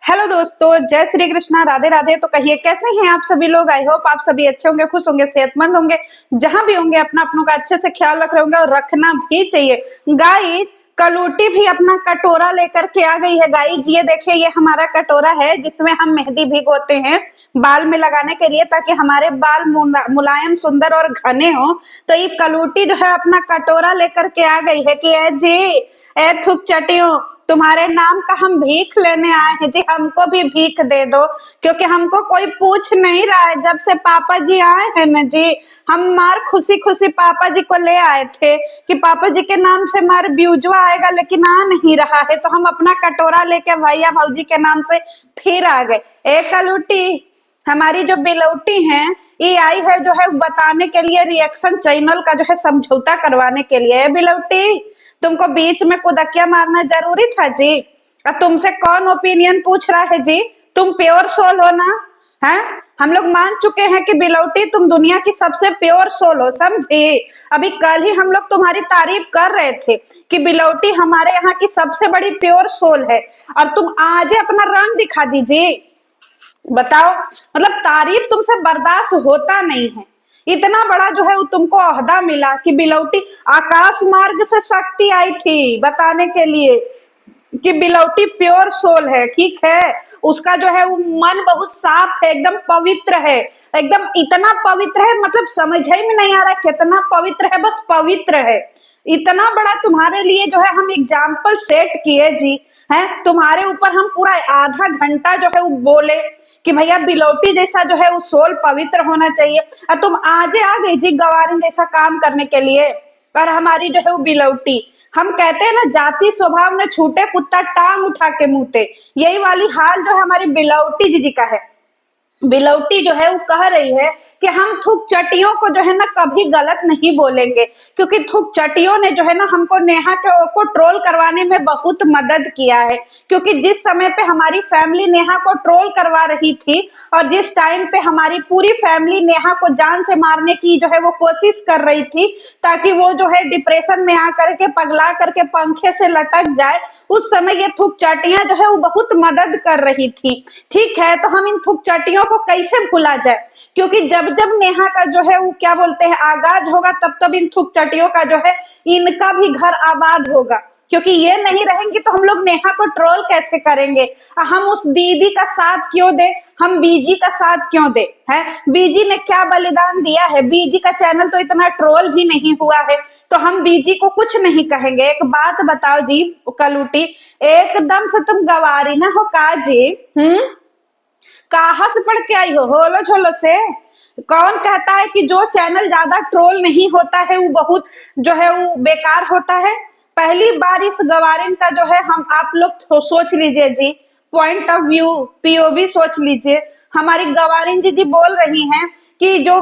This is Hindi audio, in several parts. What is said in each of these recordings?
हेलो दोस्तों, जय श्री कृष्णा, राधे राधे। तो कहिए कैसे हैं आप सभी लोग। आई होप आप सभी अच्छे होंगे, खुश होंगे, सेहतमंद होंगे। जहां भी होंगे अपना अपनों का अच्छे से ख्याल रख रहे होंगे और रखना भी चाहिए। गाइस, कलूटी भी अपना कटोरा लेकर के आ गई है। गाइस ये देखिए, ये हमारा कटोरा है जिसमें हम मेहंदी भिगोते हैं बाल में लगाने के लिए, ताकि हमारे बाल मुलायम, सुंदर और घने हो। तो ये कलूटी जो है अपना कटोरा लेकर के आ गई है कि ए जी, ए थुक चटियो, तुम्हारे नाम का हम भीख लेने आए हैं जी, हमको भी भीख दे दो। क्योंकि हमको कोई पूछ नहीं रहा है। जब से पापा जी आए हैं ना जी, हम मार खुशी खुशी पापा जी को ले आए थे कि पापा जी के नाम से मार ब्यूजवा आएगा, लेकिन आ नहीं रहा है। तो हम अपना कटोरा लेके भैया भौजी के नाम से फिर आ गए। एक कलूटी, हमारी जो बिलौटी है, ये आई है जो है बताने के लिए, रिएक्शन चैनल का जो है समझौता करवाने के लिए। बिलौटी, तुमको बीच में कुदकिया मारना जरूरी था जी। और तुमसे कौन ओपिनियन पूछ रहा है जी। तुम प्योर सोल हो ना। हैं, हम लोग मान चुके हैं कि बिलौटी तुम दुनिया की सबसे प्योर सोल हो, समझी। अभी कल ही हम लोग तुम्हारी तारीफ कर रहे थे कि बिलौटी हमारे यहाँ की सबसे बड़ी प्योर सोल है, और तुम आज अपना रंग दिखा दीजिए। बताओ, मतलब तारीफ तुमसे बर्दाश्त होता नहीं है। इतना बड़ा जो है वो तुमको ओहदा मिला कि बिलौटी, आकाश मार्ग से शक्ति आई थी बताने के लिए कि बिलौटी प्योर सोल है, ठीक है। उसका जो है वो मन बहुत साफ है, एकदम पवित्र है। एकदम इतना पवित्र है, मतलब समझ ही में नहीं आ रहा कितना पवित्र है, बस पवित्र है। इतना बड़ा तुम्हारे लिए जो है हम एग्जाम्पल सेट किए जी। हैं, तुम्हारे ऊपर हम पूरा आधा घंटा जो है वो बोले कि भैया बिलौटी जैसा जो है वो सोल पवित्र होना चाहिए, और तुम आजे आ गई जी गवारिन जैसा काम करने के लिए। और हमारी जो है वो बिलौटी, हम कहते हैं ना, जाति स्वभाव न छूटे, कुत्ता टांग उठा के मुते। यही वाली हाल जो हमारी बिलौटी जी का है। बिलौटी जो है वो कह रही है कि हम थुक चटियों को जो है ना कभी गलत नहीं बोलेंगे, क्योंकि थुक चटियों ने जो है ना हमको नेहा को ट्रोल करवाने में बहुत मदद किया है। क्योंकि जिस समय पे हमारी फैमिली नेहा को ट्रोल करवा रही थी, और जिस टाइम पे हमारी पूरी फैमिली नेहा को जान से मारने की जो है वो कोशिश कर रही थी, ताकि वो जो है डिप्रेशन में आकर के पगला करके पंखे से लटक जाए, उस समय ये थुक चाटियां जो है वो बहुत मदद कर रही थी। ठीक है, तो हम इन थुक चाटियों को कैसे भुला जाए। क्योंकि जब जब नेहा का जो है वो क्या बोलते हैं आगाज होगा, तब तब इन थुक चाटियों का जो है इनका भी घर आबाद होगा। क्योंकि ये नहीं रहेंगी तो हम लोग नेहा को ट्रोल कैसे करेंगे। हम उस दीदी का साथ क्यों दे, हम बीजी का साथ क्यों दे। है, बीजी ने क्या बलिदान दिया है। बीजी का चैनल तो इतना ट्रोल भी नहीं हुआ है, तो हम बीजी को कुछ नहीं कहेंगे। एक बात बताओ जी कलूटी, एकदम से तुम गवारी ना हो का जी। कहाँ से पढ़ के आई हो, होलो झोलो से। कौन कहता है कि जो चैनल ज्यादा ट्रोल नहीं होता है वो बहुत जो है वो बेकार होता है। पहली बार इस गवारिन का जो है हम आप लोग सोच लीजिए जी, पॉइंट ऑफ व्यू, पीओवी सोच लीजिए। हमारी गवारिन जी बोल रही हैं कि जो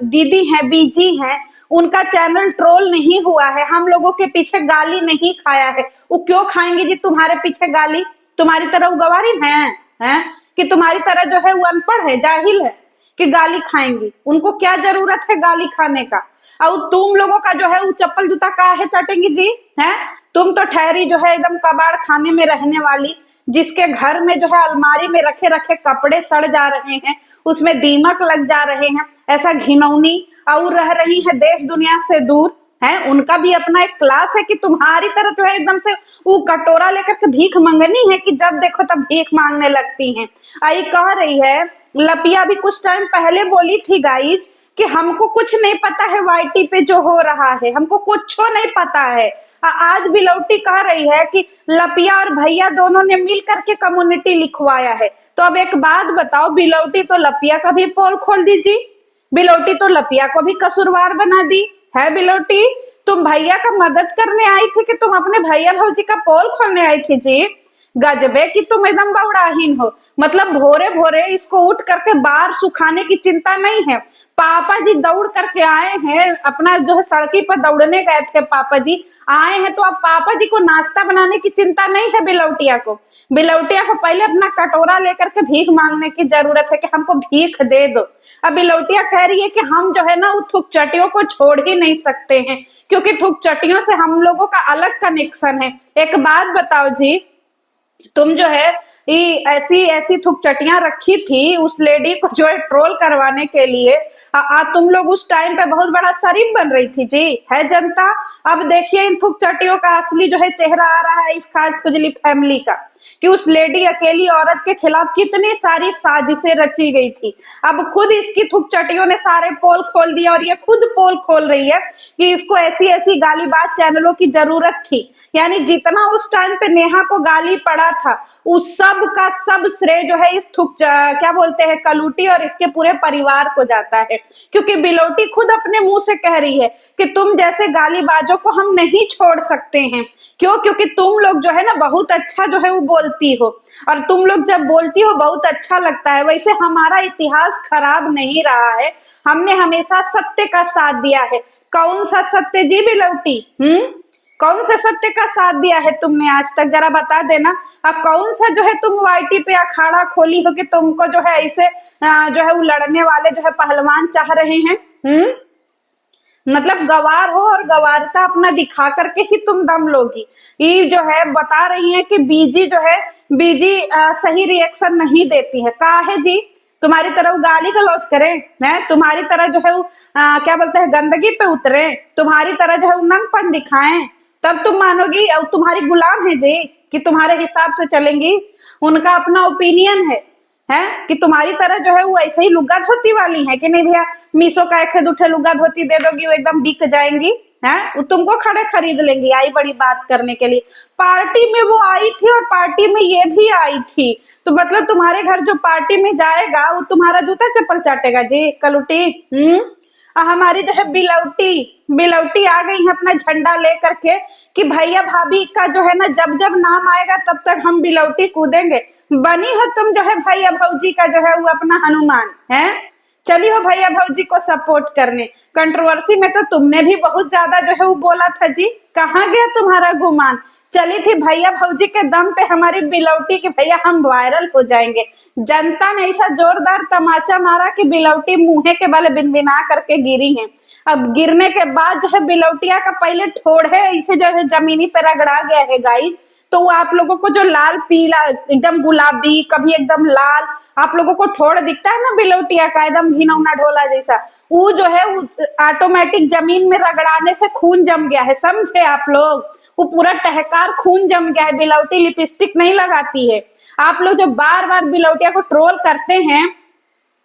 दीदी हैं, बीजी हैं, उनका चैनल ट्रोल नहीं हुआ है, हम लोगों के पीछे गाली नहीं खाया है। वो क्यों खाएंगे जी तुम्हारे पीछे गाली। तुम्हारी तरह वो गवारिन है कि तुम्हारी तरह जो है वो अनपढ़ है, जाहिल है कि गाली खाएंगी। उनको क्या जरूरत है गाली खाने का। और तुम लोगों का जो है वो चप्पल जूता काहे चाटेंगी जी। है, तुम तो ठहरी जो है एकदम कबाड़ खाने में रहने वाली, जिसके घर में जो है अलमारी में रखे रखे कपड़े सड़ जा रहे हैं, उसमें दीमक लग जा रहे हैं, ऐसा घिनौनी, और रह रही है देश दुनिया से दूर। है, उनका भी अपना एक क्लास है कि तुम्हारी तरह जो है एकदम से वो कटोरा लेकर के भीख मंगनी है कि जब देखो तब भीख मांगने लगती हैं। आई कह रही है, लपिया भी कुछ टाइम पहले बोली थी गाइस कि हमको कुछ नहीं पता है वाईटी पे जो हो रहा है, हमको कुछ नहीं पता है। आज बिलौटी कह रही है कि लपिया और भैया दोनों ने मिल करके कम्युनिटी लिखवाया है। तो अब एक बात बताओ, बिलौटी तो लपिया का भी पोल खोल दीजिए। बिलौटी तो लपिया को भी कसूरवार बना दी है। बिलौटी, तुम भैया का मदद करने आई थी कि तुम अपने भैया भौजी का पोल खोलने आई थी जी। गजबे कि तुम एकदम बौड़ाहीन हो। मतलब भोरे भोरे इसको उठ करके बाहर सुखाने की चिंता नहीं है। पापा जी दौड़ करके आए हैं, अपना जो है सड़की पर दौड़ने गए थे, पापा जी आए हैं, तो अब पापा जी को नाश्ता बनाने की चिंता नहीं है बिलौटिया को। बिलौटिया को पहले अपना कटोरा लेकर के भीख मांगने की जरूरत है कि हमको भीख दे दो। अब बिलौटिया कह रही है कि हम जो है ना वो थुक चटियों को छोड़ ही नहीं सकते हैं, क्योंकि थुक चटियों से हम लोगों का अलग कनेक्शन है। एक बात बताओ जी, तुम जो है ऐसी ऐसी थुकचटियां रखी थी उस लेडी को जो है ट्रोल करवाने के लिए। तुम लोग उस टाइम पे बहुत बड़ा शरीफ बन रही थी जी, है जनता। अब देखिए इन थुकचटियों का असली जो है चेहरा आ रहा है इस खाट खुजली फैमिली का, कि उस लेडी अकेली औरत के खिलाफ कितनी सारी साजिशें रची गई थी। अब खुद इसकी थुकचटियों ने सारे पोल खोल दिया और ये खुद पोल खोल रही है कि इसको ऐसी ऐसी गालीबाज चैनलों की जरूरत थी। यानी जितना उस टाइम पे नेहा को गाली पड़ा था उस सब का सब श्रेय जो है इस क्या बोलते हैं कलूटी और इसके पूरे परिवार को जाता है। क्योंकि बिलोटी खुद अपने मुंह से कह रही है कि तुम जैसे गालीबाजों को हम नहीं छोड़ सकते हैं। क्यों? क्योंकि तुम लोग जो है ना बहुत अच्छा जो है वो बोलती हो, और तुम लोग जब बोलती हो बहुत अच्छा लगता है। वैसे हमारा इतिहास खराब नहीं रहा है, हमने हमेशा सत्य का साथ दिया है। कौन सा सत्य जी बिलौटी? कौन सा सत्य का साथ दिया है तुमने आज तक, जरा बता देना। अब कौन सा जो है तुम वाईटी पे अखाड़ा खोली हो कि तुमको जो है ऐसे जो है वो लड़ने वाले जो है पहलवान चाह रहे हैं। मतलब गवार हो और गवारता अपना दिखा करके ही तुम दम लोगी। ये जो है बता रही है कि बीजी जो है बीजी सही रिएक्शन नहीं देती है। का है जी? तुम्हारी तरह वो गाली गलौज करे हैं, तुम्हारी तरह जो है वो क्या बोलते हैं गंदगी पे उतरे, तुम्हारी तरह जो है वो नंगपन दिखाएं, तब तुम मानोगी। और तुम्हारी गुलाम है जी कि तुम्हारे हिसाब से चलेंगी? उनका अपना ओपिनियन है कि तुम्हारी तरह जो है वो ऐसे ही लुग्गा धोती वाली है कि नहीं भैया, मीशो का एक दूठे लुग्गा धोती दे दोगी वो एकदम बिक जाएंगी, है वो तुमको खड़े खरीद लेंगी। आई बड़ी बात करने के लिए। पार्टी में वो आई थी और पार्टी में ये भी आई थी, तो मतलब तुम्हारे घर जो पार्टी में जाएगा वो तुम्हारा जूता चप्पल चाटेगा जी कलुटी। हमारी जो है बिलौटी बिलौटी आ गई है अपना झंडा लेकर के कि भैया भाभी का जो है ना जब जब नाम आएगा तब तक हम बिलौटी कूदेंगे। बनी हो तुम जो है भैया भौजी का जो है वो अपना हनुमान है। चली हो भैया भौजी को सपोर्ट करने। कंट्रोवर्सी में तो तुमने भी बहुत ज्यादा जो है वो बोला था जी, कहाँ गया तुम्हारा गुमान? चली थी भैया भौजी के दम पे हमारी बिलौटी की भैया हम वायरल हो जाएंगे। जनता ने ऐसा जोरदार तमाचा मारा कि बिलौटी मुंहे के बल बिनबिना करके गिरी है। अब गिरने के बाद जो है बिलौटिया का पहले ठोड़े ऐसे जो है जमीनी पे रगड़ा गया है गाइस। तो वो आप लोगों को जो लाल पीला एकदम गुलाबी कभी एकदम लाल आप लोगों को ठोड़ दिखता है ना बिलौटिया का एकदम घिनौना ढोला जैसा, वो जो है वो ऑटोमेटिक जमीन में रगड़ाने से खून जम गया है, समझे आप लोग? वो पूरा टहकार खून जम गया है। बिलौटी लिपस्टिक नहीं लगाती है। आप लोग जो बार बार बिलौटिया को ट्रोल करते हैं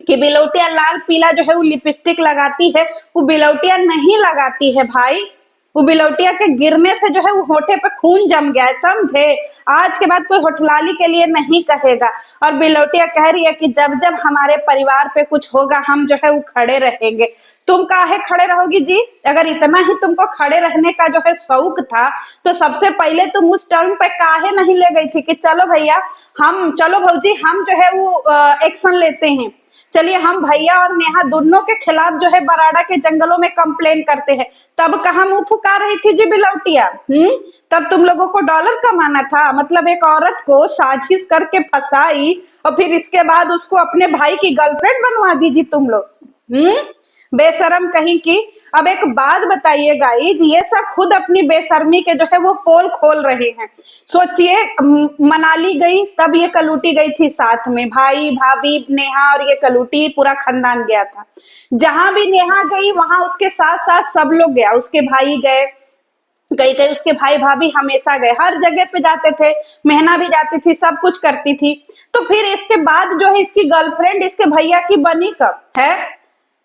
कि बिलौटिया लाल पीला जो है वो लिपस्टिक लगाती है, वो बिलौटिया नहीं लगाती है भाई। वो बिलौटिया के गिरने से जो है वो होठे पे खून जम गया है, समझे? आज के बाद कोई होठलाली के लिए नहीं कहेगा। और बिलौटिया कह रही है कि जब जब हमारे परिवार पे कुछ होगा हम जो है वो खड़े रहेंगे। तुम काहे खड़े रहोगी जी? अगर इतना ही तुमको खड़े रहने का जो है शौक था तो सबसे पहले तुम उस टाइम पे काहे नहीं ले गई थी कि चलो भैया हम, चलो भौजी हम जो है वो एक्शन लेते हैं, चलिए हम भैया और नेहा दोनों के खिलाफ जो है बराड़ा के जंगलों में कंप्लेन करते हैं। तब कहाँ मुंह फुका रही थी जी बिलौटिया? तब तुम लोगों को डॉलर कमाना था। मतलब एक औरत को साजिश करके फंसाई और फिर इसके बाद उसको अपने भाई की गर्लफ्रेंड बनवा दीजिए तुम लोग। बेशरम कहीं की। अब एक बात बताइए गाइस, ये सब खुद अपनी बेशर्मी के जो है वो पोल खोल रहे हैं। सोचिए मनाली गई तब ये कलूटी गई थी साथ में, भाई भाभी नेहा और ये कलूटी पूरा खानदान गया था। जहां भी नेहा गई वहां उसके साथ साथ सब लोग गया, उसके भाई गए, कई कई उसके भाई भाभी हमेशा गए, हर जगह पे जाते थे, मेहना भी जाती थी, सब कुछ करती थी। तो फिर इसके बाद जो है इसकी गर्लफ्रेंड इसके भैया की बनी कब है?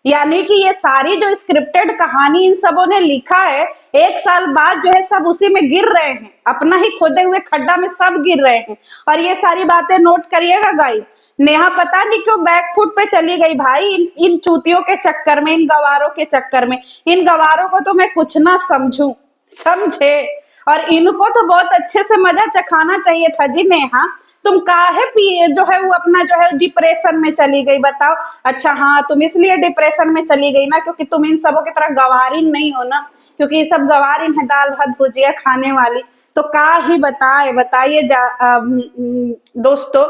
यानी कि ये सारी जो स्क्रिप्टेड कहानी इन सबों ने लिखा है, एक साल बाद जो है सब उसी में गिर रहे हैं, अपना ही खोदे हुए खड्डा में सब गिर रहे हैं। और ये सारी बातें नोट करिएगा गाइस। नेहा पता नहीं क्यों बैकफुट पे चली गई भाई इन चूतियों के चक्कर में, इन गवारों के चक्कर में। इन गवारों को तो मैं कुछ ना समझू, समझे? और इनको तो बहुत अच्छे से मजा चखाना चाहिए था जी नेहा। तुम काहे पी जो है वो अपना जो है डिप्रेशन में चली गई बताओ? अच्छा हाँ, तुम इसलिए डिप्रेशन में चली गई ना क्योंकि तुम इन सबों की तरह गवारिन नहीं हो ना, क्योंकि ये सब गवारिन है दाल भात भुजिया खाने वाली। तो का ही बताइए दोस्तों।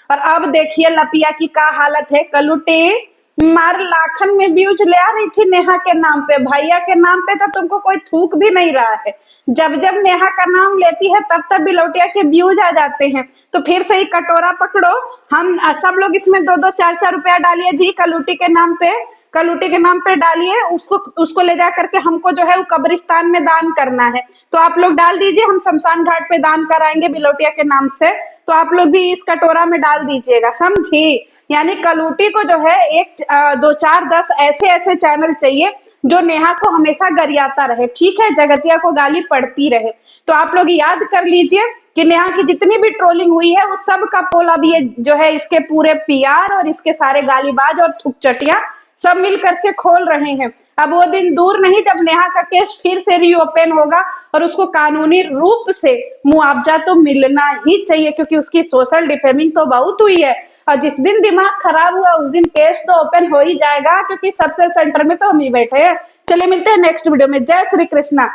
और अब देखिए लपिया की क्या हालत है। कलुटी मार लाखन में व्यूज ले आ रही थी नेहा के नाम पे, भैया के नाम पे तो तुमको कोई थूक भी नहीं रहा है। जब जब नेहा का नाम लेती है तब तब बिलौटिया के व्यूज आ जाते हैं। तो फिर से ही कटोरा पकड़ो, हम सब लोग इसमें 2-2 4-4 रुपया डालिए जी, कलूटी के नाम पे, कलूटी के नाम पे डालिए, उसको उसको ले जा करके हमको जो है वो कब्रिस्तान में दान करना है। तो आप लोग डाल दीजिए, हम शमशान घाट पे दान कराएंगे बिलौटिया के नाम से। तो आप लोग भी इस कटोरा में डाल दीजिएगा, समझी। यानी कलूटी को जो है 1 2 4 10 ऐसे ऐसे चैनल चाहिए जो नेहा को हमेशा गरियाता रहे, ठीक है, जगतिया को गाली पड़ती रहे। तो आप लोग याद कर लीजिए कि नेहा की जितनी भी ट्रोलिंग हुई है वो सब का पोल अब ये जो है इसके पूरे पीआर और इसके सारे गालीबाज और थुकचटिया सब मिल करके खोल रहे हैं। अब वो दिन दूर नहीं जब नेहा का केस फिर से रीओपन होगा और उसको कानूनी रूप से मुआवजा तो मिलना ही चाहिए, क्योंकि उसकी सोशल डिफेमिंग तो बहुत हुई है। और जिस दिन दिमाग खराब हुआ उस दिन केस तो ओपन हो ही जाएगा, क्योंकि सबसे सेंटर में तो हम ही बैठे हैं। चलिए मिलते हैं नेक्स्ट वीडियो में। जय श्री कृष्णा।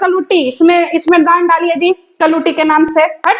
कलूटी इसमें इसमें दान डालिए जी, कलूटी के नाम से। हट।